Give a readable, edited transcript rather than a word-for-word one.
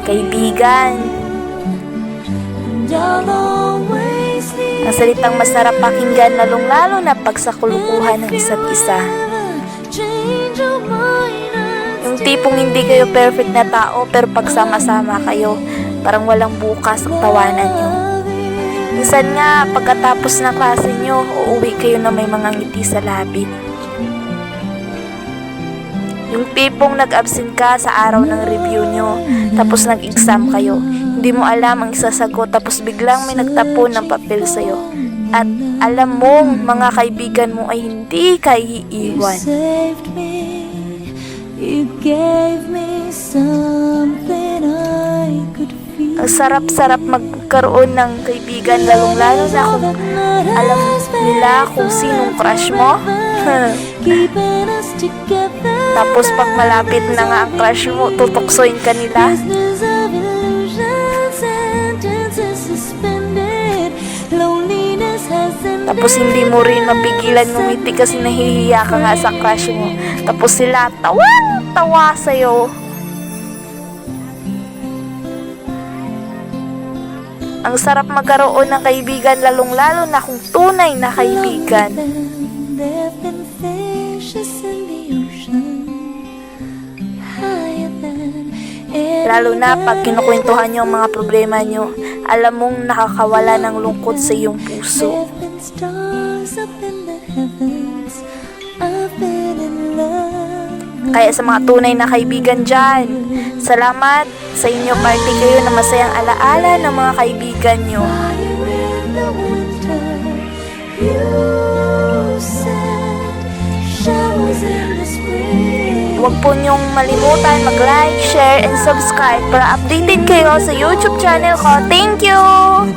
Kaibigan, ang salitang masarap pakinggan, lalong-lalo na pag sa kulukuhan ng isa't isa. Yung tipong hindi kayo perfect na tao, pero pagsama-sama kayo, parang walang bukas ang tawanan nyo. Minsan nga, pagkatapos ng klase nyo, uuwi kayo na may mga ngiti sa labi. Yung tipong nag-absent ka sa araw ng review nyo, tapos nag-exam kayo. Hindi mo alam ang isasagot, tapos biglang may nagtapon ng papel sa'yo. At alam mong mga kaibigan mo ay hindi ka iiwan. Ang sarap-sarap magkaroon ng kaibigan, lalong-lalo na kung alam nila kung sinong crush mo. Tapos pag malapit na nga ang crush mo, tutuksoin ka nila. Tapos hindi mo rin mapigilan ngumiti kasi nahihiya ka nga sa crush mo. Tapos sila tawa sa'yo. Ang sarap magkaroon ng kaibigan, lalong-lalo na kung tunay na kaibigan. Lalo na pag kinukwentuhan nyo ang mga problema nyo, alam mong nakakawala ng lungkot sa iyong puso. Kaya sa mga tunay na kaibigan dyan, salamat sa inyo, party kayo na masayang alaala ng mga kaibigan nyo. Huwag po niyong malimutan mag-like, share, and subscribe para updated kayo sa YouTube channel ko. Thank you!